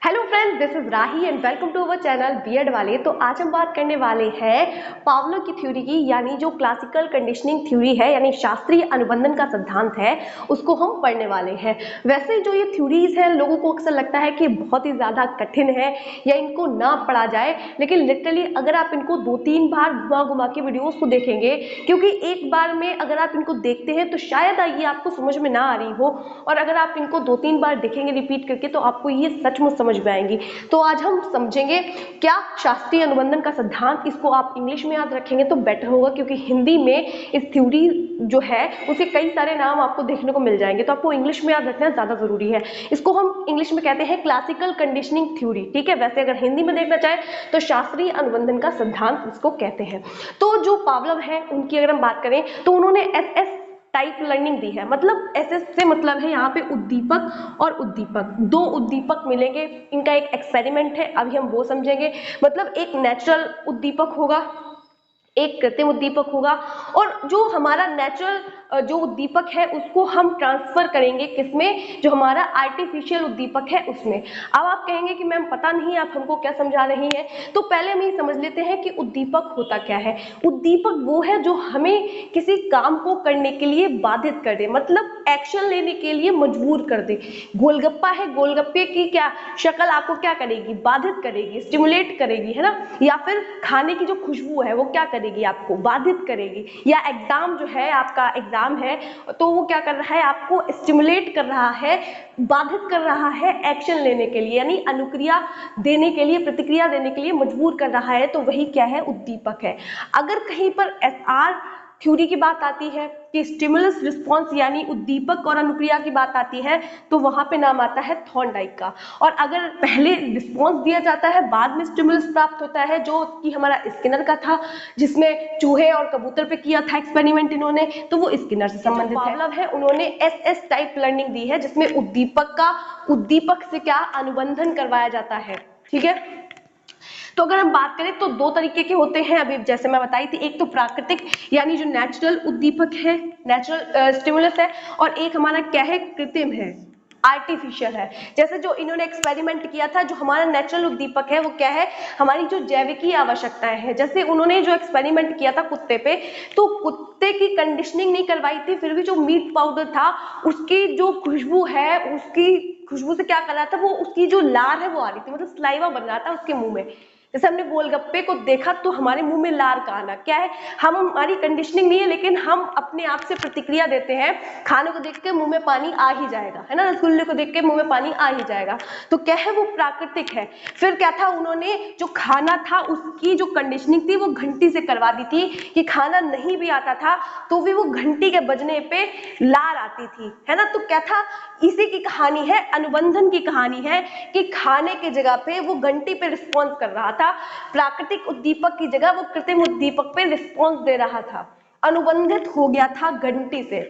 Hello friends, this is Rahi and welcome to our channel B Ed वाले। तो आज हम बात करने वाले हैं पावलो की थ्योरी की, यानी जो क्लासिकल कंडीशनिंग थ्योरी है, यानी शास्त्रीय अनुबंधन का सिद्धांत है, उसको हम पढ़ने वाले हैं। वैसे जो ये थ्योरीज है, लोगों को अक्सर लगता है कि बहुत ही ज़्यादा कठिन है या इनको ना पढ़ा जाए, लेकिन लिटरली अगर आप इनको 2-3 बार घुमा घुमा के वीडियोज़ को देखेंगे, क्योंकि एक बार में अगर आप इनको देखते हैं तो शायद ये आपको समझ में ना आ रही हो, और अगर आप इनको 2-3 बार देखेंगे रिपीट करके तो आपको ये सचमुच समझ में आएंगी। तो आज हम समझेंगे क्या शास्त्रीय अनुबंधन का सिद्धांत, इसको आप इंग्लिश में याद रखेंगे तो बेटर होगा, क्योंकि हिंदी में इस थ्योरी जो है उसे कई सारे नाम आपको देखने को मिल जाएंगे, तो आपको इंग्लिश में याद रखना ज्यादा जरूरी है। इसको हम इंग्लिश में कहते हैं क्लासिकल कंडीशनिंग थ्योरी, ठीक है। वैसे अगर हिंदी में देखना चाहे तो शास्त्रीय अनुबंधन का सिद्धांत इसको कहते हैं। तो जो पावलोव है उनकी अगर हम बात करें तो उन्होंने एस टाइप लर्निंग दी है। मतलब एसएस से मतलब है यहाँ पे उद्दीपक और उद्दीपक, दो उद्दीपक मिलेंगे, इनका एक एक्सपेरिमेंट है, अभी हम वो समझेंगे। मतलब एक नेचुरल उद्दीपक होगा, एक कृत्रिम उद्दीपक होगा, और जो हमारा नेचुरल जो उद्दीपक है उसको हम ट्रांसफर करेंगे किसमें, जो हमारा आर्टिफिशियल उद्दीपक है उसमें। अब आप कहेंगे कि मैम पता नहीं आप हमको क्या समझा रही हैं, तो पहले हम ये समझ लेते हैं कि उद्दीपक होता क्या है। उद्दीपक वो है जो हमें किसी काम को करने के लिए बाधित कर दे, मतलब एक्शन लेने के लिए मजबूर कर दे। गोलगप्पा है, गोलगप्पे की क्या शक्ल आपको क्या करेगी, बाधित करेगी, स्टिमुलेट करेगी, है ना। या फिर खाने की जो खुशबू है वो क्या करेगी, आपको बाधित करेगी। या एग्जाम जो है, आपका एग्जाम है, तो वो क्या कर रहा है, आपको स्टिमुलेट कर रहा है, बाधित कर रहा है एक्शन लेने के लिए, यानी अनुक्रिया देने के लिए, प्रतिक्रिया देने के लिए मजबूर कर रहा है, तो वही क्या है, उद्दीपक है। अगर कहीं पर एसआर थ्योरी की बात आती है कि स्टिमुलस रिस्पॉन्स यानी उद्दीपक और अनुक्रिया की बात आती है, तो वहां पे नाम आता है थॉर्नडाइक का। और अगर पहले रिस्पॉन्स दिया जाता है, बाद में स्टिमुलस प्राप्त होता है, जो कि हमारा स्किनर का था, जिसमें चूहे और कबूतर पे किया था एक्सपेरिमेंट इन्होंने, तो वो स्किनर से संबंधित है। पावलोव है, उन्होंने एस टाइप लर्निंग दी है, जिसमें उद्दीपक से क्या अनुबंधन करवाया जाता है, ठीक है। तो अगर हम बात करें तो दो तरीके के होते हैं, अभी जैसे मैं बताई थी, एक तो प्राकृतिक यानी जो नेचुरल उद्दीपक है, नेचुरल स्टिमुलस है, और एक हमारा क्या है, कृत्रिम है, आर्टिफिशियल है। जैसे जो इन्होंने एक्सपेरिमेंट किया था, जो हमारा नेचुरल उद्दीपक है वो क्या है, हमारी जो जैविकीय आवश्यकताएं हैं। जैसे उन्होंने जो एक्सपेरिमेंट किया था कुत्ते पे, तो कुत्ते की कंडीशनिंग नहीं करवाई थी, फिर भी जो मीट पाउडर था उसकी जो खुशबू है, उसकी खुशबू से क्या कर रहा था, वो उसकी जो लार है वो आ रही थी, मतलब सलाइवा बन रहा था उसके मुंह में। जैसे हमने गोलगप्पे को देखा तो हमारे मुंह में लार का आना क्या है, हमारी कंडीशनिंग नहीं है, लेकिन हम अपने आप से प्रतिक्रिया देते हैं। खाने को देख के मुंह में पानी आ ही जाएगा, है ना, रसगुल्ले को देख के मुंह में पानी आ ही जाएगा, तो क्या है, वो प्राकृतिक है। फिर क्या था, उन्होंने जो खाना था उसकी जो कंडीशनिंग थी वो घंटी से करवा दी थी, कि खाना नहीं भी आता था तो भी वो घंटी के बजने पे लार आती थी, है ना। तो क्या था, इसी की कहानी है, अनुबंधन की कहानी है, कि खाने की जगह पे वो घंटी पे रिस्पॉन्स कर रहा था, प्राकृतिक उद्दीपक की जगह वो कृत्रिम उद्दीपक पे रिस्पॉन्स दे रहा था, अनुबंधित हो गया था घंटी से,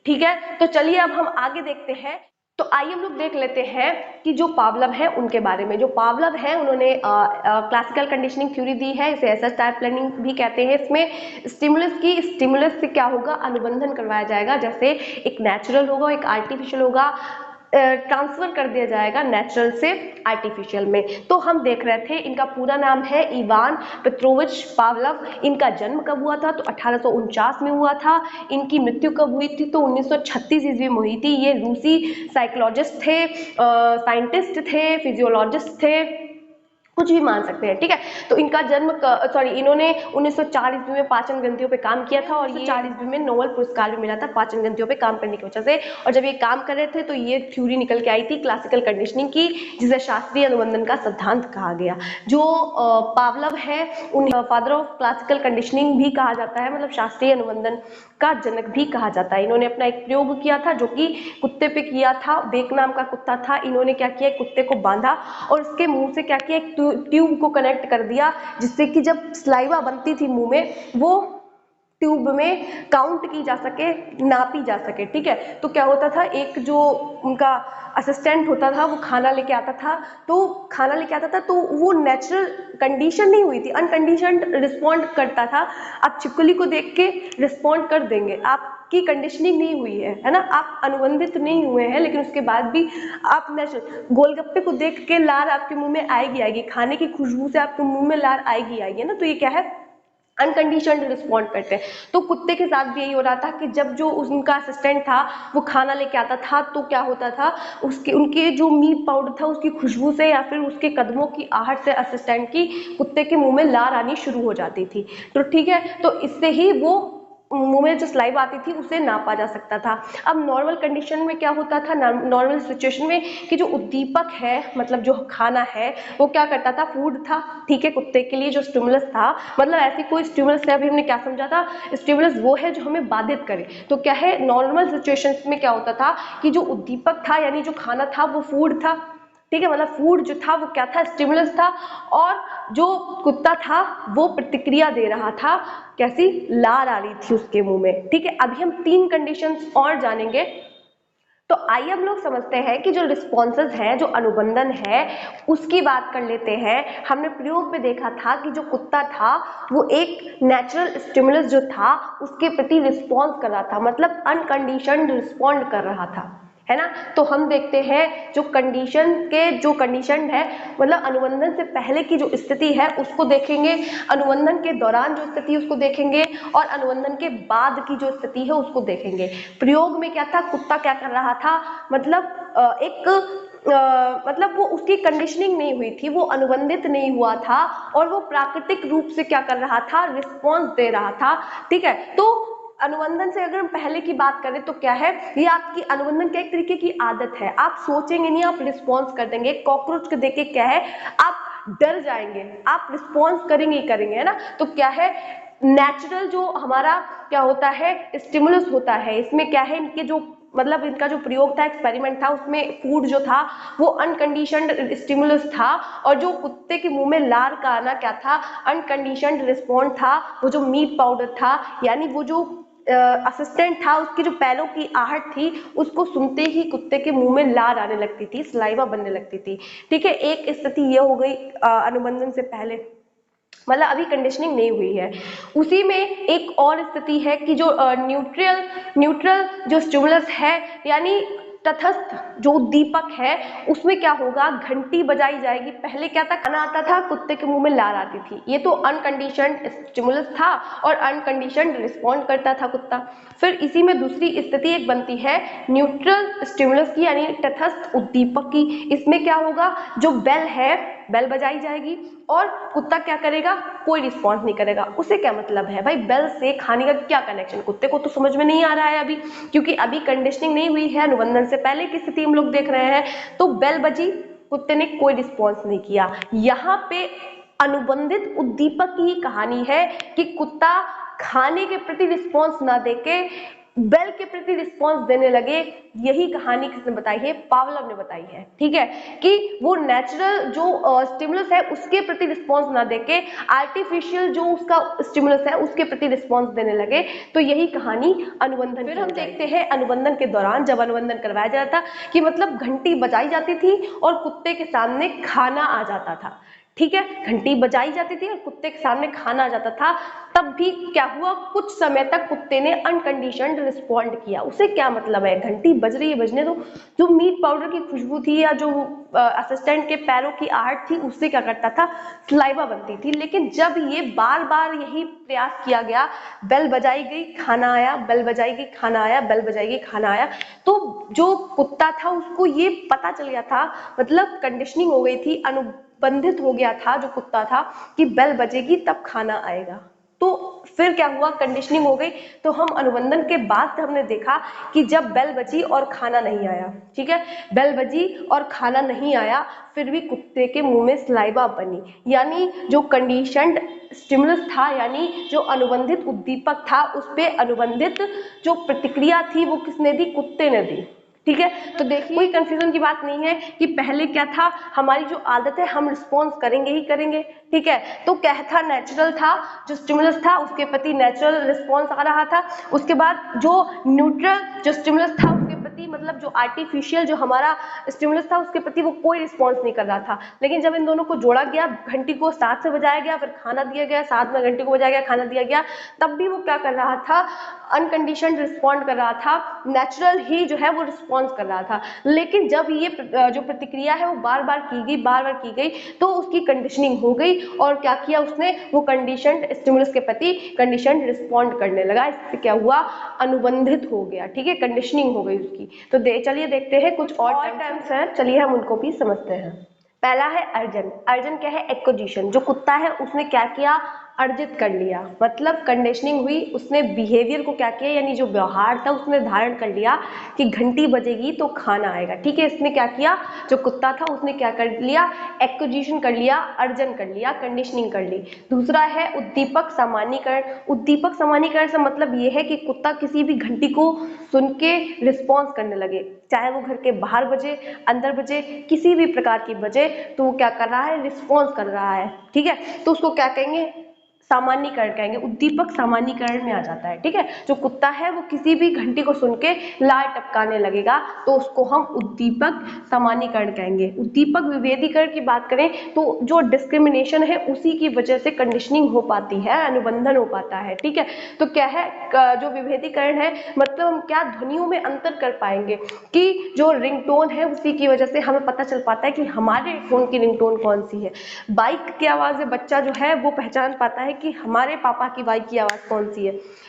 ठीक है। तो चलिए अब हम आगे देखते हैं। तो आइए हम लोग देख लेते हैं कि जो पावलोव है उनके बारे में। जो पावलोव है उन्होंने क्लासिकल कंडीशनिंग थ्योरी दी है, इसे एसएस टाइप लर्निंग भी कहते हैं। इसमें स्टिमुलस से क्या होगा, अनुबंधन करवाया जाएगा। जैसे एक नेचुरल होगा, एक आर्टिफिशियल होगा, ट्रांसफर कर दिया जाएगा नेचुरल से आर्टिफिशियल में। तो हम देख रहे थे, इनका पूरा नाम है इवान पेट्रोविच पावलोव। इनका जन्म कब हुआ था, तो 1849 में हुआ था। इनकी मृत्यु कब हुई थी, तो 1936 ईस्वी में हुई थी। ये रूसी साइकोलॉजिस्ट थे, साइंटिस्ट थे, फिजियोलॉजिस्ट थे, कुछ भी मान सकते हैं, ठीक है। तो इनका इन्होंने 1904 ईस्वी में पाचन ग्रंथियों पे काम किया था, और 1904 ईस्वी में नोबेल पुरस्कार भी मिला था पाचन ग्रंथियों पे काम करने की वजह से। और जब ये काम कर रहे थे तो ये थ्योरी निकल के आई थी क्लासिकल कंडीशनिंग की, जिसे शास्त्रीय अनुबंधन का सिद्धांत कहा गया। जो पावलोव है उन्हें फादर ऑफ क्लासिकल कंडीशनिंग भी कहा जाता है, मतलब शास्त्रीय अनुबंधन का जनक भी कहा जाता है। इन्होंने अपना एक प्रयोग किया था जो कि कुत्ते पे किया था। बेक नाम का कुत्ता था, इन्होंने क्या किया, कुत्ते को बांधा और उसके मुंह से क्या किया, एक ट्यूब को कनेक्ट कर दिया, जिससे कि जब सलाइवा बनती थी मुंह में, वो ट्यूब में काउंट की जा सके, नापी जा सके, ठीक है। तो क्या होता था, एक जो उनका असिस्टेंट होता था वो खाना लेके आता था, तो वो नेचुरल कंडीशन नहीं हुई थी, अनकंडीशनड रिस्पॉन्ड करता था। आप छिपकली को देख के रिस्पॉन्ड कर देंगे, आप आपकी कंडीशनिंग नहीं हुई है ना, आप अनुबंधित नहीं हुए हैं, लेकिन उसके बाद भी आप नेचुरल गोलगप्पे को देख के लार आपके मुंह में आएगी, खाने की खुशबू से आपके मुंह में लार आएगी ना, तो ये क्या है, अनकंडीशनड रिस्पॉन्ड करते हैं। तो कुत्ते के साथ भी यही हो रहा था कि जब जो उनका असिस्टेंट था वो खाना लेके आता था तो क्या होता था, उसके उनके जो मीट पाउडर था उसकी खुशबू से या फिर उसके कदमों की आहट से असिस्टेंट की कुत्ते के मुंह में लार आनी शुरू हो जाती थी। तो ठीक है, तो इससे ही वो मुंह में जो स्लाइव आती थी उसे नापा जा सकता था। अब नॉर्मल कंडीशन में क्या होता था, नॉर्मल सिचुएशन में, कि जो उद्दीपक है मतलब जो खाना है वो क्या करता था, फूड था, ठीक है, कुत्ते के लिए जो स्टिमुलस था, मतलब ऐसी कोई स्टिमुलस है, अभी हमने क्या समझा था, स्टिमुलस वो है जो हमें बाधित करे। तो क्या है, नॉर्मल सिचुएशन में क्या होता था कि जो उद्दीपक था यानी जो खाना था वो फूड था, ठीक है, मतलब फूड जो था वो क्या था, स्टिमुलस था, और जो कुत्ता था वो प्रतिक्रिया दे रहा था, कैसी, लार आ रही थी उसके मुंह में। ठीक है, अभी हम 3 कंडीशंस और जानेंगे। तो आइए हम लोग समझते हैं कि जो रिस्पॉन्सेज है, जो अनुबंधन है, उसकी बात कर लेते हैं। हमने प्रयोग में देखा था कि जो कुत्ता था वो एक नेचुरल स्टिमुलस जो था उसके प्रति रिस्पॉन्स कर रहा था, मतलब अनकंडीशनड रिस्पॉन्ड कर रहा था, है ना। तो हम देखते हैं जो कंडीशन है, मतलब अनुबंधन से पहले की जो स्थिति है उसको देखेंगे, अनुबंधन के दौरान जो स्थिति उसको देखेंगे, और अनुबंधन के बाद की जो स्थिति है उसको देखेंगे। प्रयोग में क्या था, कुत्ता क्या कर रहा था, मतलब मतलब वो उसकी कंडीशनिंग नहीं हुई थी, वो अनुबंधित नहीं हुआ था, और वो प्राकृतिक रूप से क्या कर रहा था, रिस्पॉन्स दे रहा था। ठीक है, तो अनुबंधन से अगर हम पहले की बात करें तो क्या है, ये आपकी अनुबंधन का एक तरीके की आदत है, आप सोचेंगे नहीं, आप रिस्पॉन्स कर देंगे। कॉकरोच को देख के क्या है, आप डर जाएंगे, आप रिस्पॉन्स करेंगे ही करेंगे, है ना। तो क्या है, नेचुरल जो हमारा क्या होता है, स्टिमुलस होता है, इसमें क्या है, इनके जो मतलब इनका जो प्रयोग था, एक्सपेरिमेंट था, उसमें फूड जो था वो अनकंडीशनड स्टिमुलस था, और जो कुत्ते के मुंह में लार का आना क्या था, अनकंडीशनड रिस्पॉन्ड था। वो जो मीट पाउडर था, यानी वो जो असिस्टेंट था, उसकी जो पैरों की आहट थी, उसको सुनते ही कुत्ते के मुंह में लार आने लगती थी, सलाइवा बनने लगती थी। ठीक है, एक स्थिति ये हो गई अनुबंधन से पहले, मतलब अभी कंडीशनिंग नहीं हुई है। उसी में एक और स्थिति है कि जो न्यूट्रल जो स्टिमुलस है, यानी तटस्थ जो उद्दीपक है, उसमें क्या होगा, घंटी बजाई जाएगी। पहले क्या था, खाना आता था, कुत्ते के मुंह में लार आती थी, ये तो अनकंडीशनड स्टिमुलस था और अनकंडीशनड रिस्पॉन्ड करता था कुत्ता। फिर इसी में दूसरी स्थिति एक बनती है न्यूट्रल स्टिमुलस की, यानी तटस्थ उद्दीपक की। इसमें क्या होगा, जो बेल है, बेल बजाई जाएगी और कुत्ता क्या करेगा, कोई रिस्पॉन्स नहीं करेगा। उसे क्या मतलब है भाई, बेल से खाने का क्या कनेक्शन, कुत्ते को तो समझ में नहीं आ रहा है अभी, क्योंकि अभी कंडीशनिंग नहीं हुई है, अनुबंधन से पहले की स्थिति हम लोग देख रहे हैं। तो बेल बजी, कुत्ते ने कोई रिस्पॉन्स नहीं किया। यहाँ पे अनुबंधित उद्दीपक की ही कहानी है कि कुत्ता खाने के प्रति रिस्पॉन्स ना देके बेल के प्रति रिस्पॉन्स देने लगे। यही कहानी किसने बताई है, पावलव ने बताई है। ठीक है, कि वो नेचुरल जो स्टिमुलस है उसके प्रति रिस्पॉन्स ना देके आर्टिफिशियल जो उसका स्टिमुलस है उसके प्रति रिस्पॉन्स देने लगे। तो यही कहानी अनुबंधन। फिर हम देखते हैं अनुबंधन के दौरान, जब अनुबंधन करवाया जाता कि मतलब घंटी बजाई जाती थी और कुत्ते के सामने खाना आ जाता था। ठीक है, घंटी बजाई जाती थी और कुत्ते के सामने खाना आ जाता था। तब भी क्या हुआ, कुछ समय तक कुत्ते ने अनकंडीशनड रिस्पॉन्ड किया। उसे क्या मतलब है, घंटी बज रही है, बजने दो। जो मीट पाउडर की खुशबू थी या जो असिस्टेंट के पैरों की आहट थी, उससे क्या करता था, सलाइवा बनती थी। लेकिन जब ये बार बार यही प्रयास किया गया, बेल बजाई गई, खाना आया, बेल बजाई गई, खाना आया, बेल बजाई गई, खाना आया, तो जो कुत्ता था उसको ये पता चल गया था, मतलब कंडीशनिंग हो गई थी, बंधित हो गया था जो कुत्ता था कि बेल बजेगी तब खाना आएगा। तो फिर क्या हुआ, कंडीशनिंग हो गई। तो हम अनुबंधन के बाद हमने देखा कि जब बेल बजी और खाना नहीं आया, ठीक है, बेल बजी और खाना नहीं आया, फिर भी कुत्ते के मुंह में सलाइवा बनी, यानी जो कंडीशनड स्टिमुलस था, यानी जो अनुबंधित उद्दीपक था, उस पे अनुबंधित जो प्रतिक्रिया थी वो किसने दी, कुत्ते ने दी। ठीक है, तो देखिए कोई कंफ्यूजन की बात नहीं है कि पहले क्या था, हमारी जो आदत है हम रिस्पॉन्स करेंगे ही करेंगे। ठीक है, तो क्या था, नेचुरल था, जो स्टिमुलस था उसके प्रति नेचुरल रिस्पॉन्स आ रहा था। उसके बाद जो न्यूट्रल जो स्टिमुलस था उसके प्रति प्रति मतलब जो आर्टिफिशियल जो हमारा स्टिमुलस था उसके प्रति वो कोई रिस्पॉन्स नहीं कर रहा था। लेकिन जब इन दोनों को जोड़ा गया, घंटी को साथ से बजाया गया, फिर खाना दिया गया, साथ में घंटी को बजाया गया, खाना दिया गया, तब भी वो क्या कर रहा था, अनकंडीशनड रिस्पॉन्ड कर रहा था, नेचुरल ही जो है वो रिस्पॉन्स कर रहा था। लेकिन जब ये जो प्रतिक्रिया है वो बार बार की गई तो उसकी कंडीशनिंग हो गई और क्या किया उसने, वो कंडीशनड स्टिमुलस के प्रति कंडीशनड रिस्पॉन्ड करने लगा। इससे क्या हुआ, अनुबंधित हो गया, ठीक है, कंडीशनिंग हो गई उसकी। तो चलिए देखते हैं कुछ और टर्म्स हैं, चलिए हम उनको भी समझते हैं। पहला है अर्जन। अर्जन क्या है, एक्विजिशन। जो कुत्ता है उसने क्या किया, अर्जित कर लिया, मतलब कंडीशनिंग हुई, उसने बिहेवियर को क्या किया, यानी जो व्यवहार था उसने धारण कर लिया कि घंटी बजेगी तो खाना आएगा, ठीक है। इसने क्या किया, जो कुत्ता था उसने क्या कर लिया, एक्विजिशन कर लिया, अर्जन कर लिया, कंडीशनिंग कर ली। दूसरा है उद्दीपक सामान्यीकरण। उद्दीपक सामान्यीकरण से मतलब ये है कि कुत्ता किसी भी घंटी को सुन के रिस्पॉन्स करने लगे, चाहे वो घर के बाहर बजे, अंदर बजे, किसी भी प्रकार की बजे, तो वो क्या कर रहा है, रिस्पॉन्स कर रहा है, ठीक है। तो उसको क्या कहेंगे, सामान्यीकरण कहेंगे, उद्दीपक सामान्यीकरण में आ जाता है, ठीक है। जो कुत्ता है वो किसी भी घंटी को सुन के लार टपकाने लगेगा तो उसको हम उद्दीपक सामान्यीकरण कहेंगे। उद्दीपक विभेदीकरण की बात करें तो जो डिस्क्रिमिनेशन है उसी की वजह से कंडीशनिंग हो पाती है, अनुबंधन हो पाता है, ठीक है। तो क्या है, जो विभेदीकरण है मतलब हम क्या ध्वनियों में अंतर कर पाएंगे कि जो रिंगटोन है उसी की वजह से हमें पता चल पाता है कि हमारे फोन की रिंगटोन कौन सी है। बाइक की आवाज में बच्चा जो है वो पहचान पाता है कि हमारे पापा की बाइक की आवाज कौन सी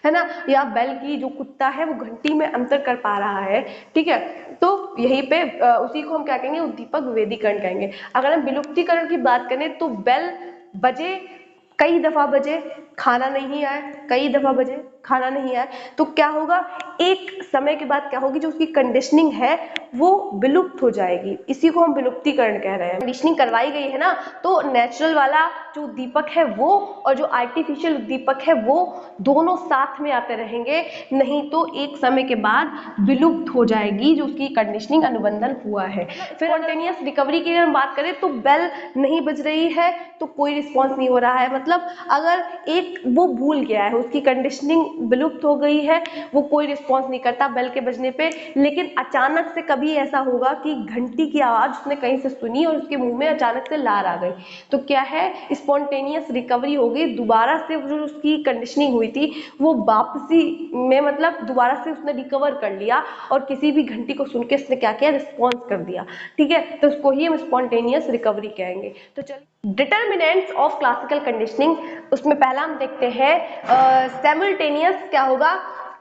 है ना। या बैल की, जो कुत्ता है वो घंटी में अंतर कर पा रहा है, ठीक है। तो यहीं पे उसी को हम क्या कहेंगे, उद्दीपक विभेदीकरण कहेंगे। अगर हम विलुप्तीकरण की बात करें तो बेल बजे, कई दफा बजे, खाना नहीं आए, कई दफा बजे, खाना नहीं आए, तो क्या होगा, एक समय के बाद क्या होगी, जो उसकी कंडीशनिंग है वो विलुप्त हो जाएगी। इसी को हम विलुप्तीकरण कह रहे हैं। कंडीशनिंग करवाई गई है ना, तो नेचुरल वाला जो उद्दीपक है वो और जो आर्टिफिशियल उद्दीपक है वो दोनों साथ में आते रहेंगे, नहीं तो एक समय के बाद विलुप्त हो जाएगी जो उसकी कंडीशनिंग अनुबंधन हुआ है। फिर स्पॉन्टेनियस रिकवरी की हम बात करें तो बेल नहीं बज रही है तो कोई रिस्पॉन्स नहीं हो रहा है, मतलब अगर एक वो भूल गया है, उसकी कंडीशनिंग विलुप्त हो गई है, वो कोई रिस्पॉन्स नहीं करता बेल के बजने पे, लेकिन अचानक से कभी ऐसा होगा कि घंटी की आवाज उसने कहीं से सुनी और उसके मुंह में अचानक से लार आ गई, तो क्या है, स्पॉन्टेनियस रिकवरी हो गई। दोबारा से जो उसकी कंडीशनिंग हुई थी वो वापसी में, मतलब दोबारा से उसने रिकवर कर लिया और किसी भी घंटी को सुन के उसने क्या किया, रिस्पॉन्स कर दिया, ठीक है। तो उसको ही हम स्पॉन्टेनियस रिकवरी कहेंगे। तो चलिए डिटर्मिनेंट्स ऑफ क्लासिकल कंडीशनिंग, उसमें पहला हम देखते हैं साइमल्टेनियस क्या होगा,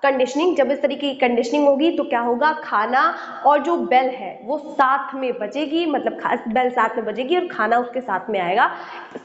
कंडीशनिंग। जब इस तरीके की कंडीशनिंग होगी तो क्या होगा, खाना और जो बेल है वो साथ में बजेगी, मतलब बेल साथ में बजेगी और खाना उसके साथ में आएगा,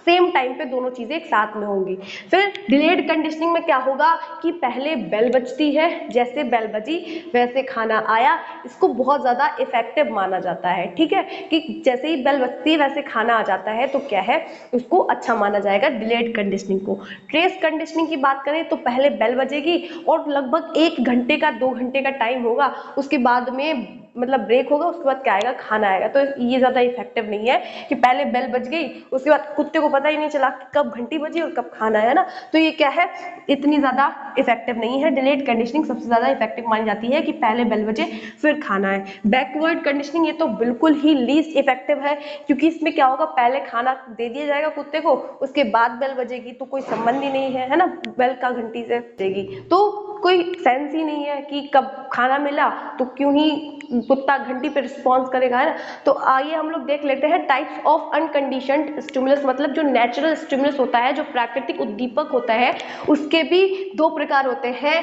सेम टाइम पे दोनों चीजें एक साथ में होंगी। फिर डिलेड कंडीशनिंग में क्या होगा कि पहले बेल बजती है, जैसे बेल बजी वैसे खाना आया, इसको बहुत ज्यादा इफेक्टिव माना जाता है, ठीक है, कि जैसे ही बेल बजती है वैसे खाना आ जाता है, तो क्या है, उसको अच्छा माना जाएगा डिलेड कंडीशनिंग को। ट्रेस कंडीशनिंग की बात करें तो पहले बेल बजेगी और लगभग 1 घंटे का 2 घंटे का टाइम होगा, उसके बाद में मतलब ब्रेक होगा, उसके बाद क्या आएगा, खाना आएगा। तो ये ज्यादा इफेक्टिव नहीं है कि पहले बेल बज गई उसके बाद कुत्ते को पता ही नहीं चला कि कब घंटी बजी और कब खाना है ना, तो ये क्या है, इतनी ज्यादा इफेक्टिव नहीं है। डिलेड कंडीशनिंग सबसे ज्यादा इफेक्टिव मानी जाती है कि पहले बेल बजे फिर खाना है। बैकवर्ड कंडीशनिंग ये तो बिल्कुल ही लीस्ट इफेक्टिव है, क्योंकि इसमें क्या होगा, पहले खाना दे दिया जाएगा कुत्ते को, उसके बाद बेल बजेगी, तो कोई संबंध ही नहीं है ना बेल का घंटी से बजेगी, तो कोई सेंस ही नहीं है कि कब खाना मिला तो क्यों ही कुत्ता घंटी पे रिस्पॉन्स करेगा, है ना। तो आइए हम लोग देख लेते हैं टाइप्स ऑफ अनकंडीशनड स्टिमुलस, मतलब जो नेचुरल स्टिमुलस होता है, जो प्राकृतिक उद्दीपक होता है, उसके भी 2 प्रकार होते हैं।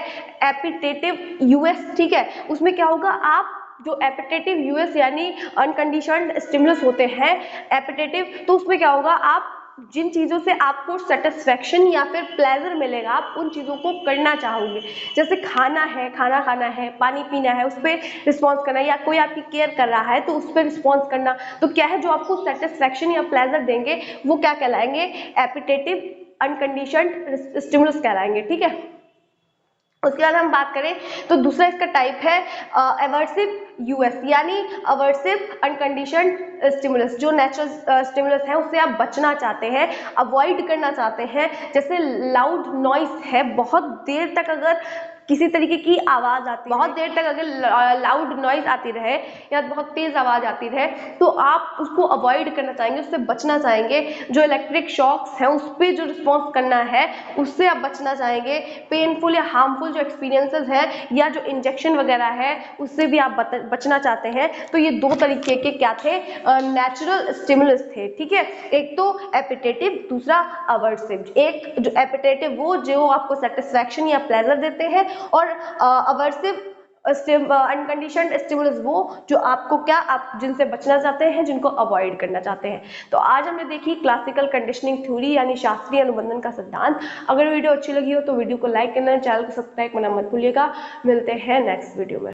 एपिटेटिव यूएस, ठीक है, उसमें क्या होगा, आप जो एपिटेटिव यूएस यानी अनकंडीशनड स्टिमुलस होते हैं एपिटेटिव, तो उसमें क्या होगा, आप जिन चीजों से आपको सेटिस्फेक्शन या फिर प्लेजर मिलेगा आप उन चीजों को करना चाहोगे, जैसे खाना है, खाना खाना है, पानी पीना है, उस पर रिस्पॉन्स करना, या कोई आपकी केयर कर रहा है तो उस पर रिस्पॉन्स करना, तो क्या है, जो आपको सेटिस्फेक्शन या प्लेजर देंगे वो क्या कहलाएंगे, एपिटेटिव अनकंडीशनड स्टिमुलस कहलाएंगे, ठीक है। उसके बाद हम बात करें तो दूसरा इसका टाइप है एवर्सिव यूएस, यानी अवर्सिव अनकंडीशनड स्टिमुलस। जो नेचुरल स्टिमुलस है उससे आप बचना चाहते हैं, अवॉइड करना चाहते हैं, जैसे लाउड नॉइस है, बहुत देर तक अगर किसी तरीके की आवाज आती बहुत देर तक अगर लाउड नॉइज आती रहे या बहुत तेज आवाज आती रहे तो आप उसको अवॉइड करना चाहेंगे, उससे बचना चाहेंगे। जो इलेक्ट्रिक शॉक्स हैं उस पर जो रिस्पॉन्स करना है उससे आप बचना चाहेंगे। पेनफुल या हार्मफुल जो एक्सपीरियंसेस हैं या जो इंजेक्शन वगैरह है उससे भी आप बचना चाहते हैं। तो ये दो तरीके के क्या थे, नेचुरल स्टिमुलस थे, ठीक है। एक तो एपिटेटिव, दूसरा अवर्सिव। एक जो एपिटेटिव वो जो आपको सेटिस्फैक्शन या प्लेजर देते हैं, और अवर्सिव अनकंडीशनड स्टिमुलस वो जो आपको क्या, आप जिनसे बचना चाहते हैं, जिनको अवॉइड करना चाहते हैं। तो आज हमने देखी क्लासिकल कंडीशनिंग थ्योरी यानी शास्त्रीय अनुबंधन का सिद्धांत। अगर वीडियो अच्छी लगी हो तो वीडियो को लाइक करना, चैनल को सब्सक्राइब करना मत भूलिएगा। मिलते हैं नेक्स्ट वीडियो में।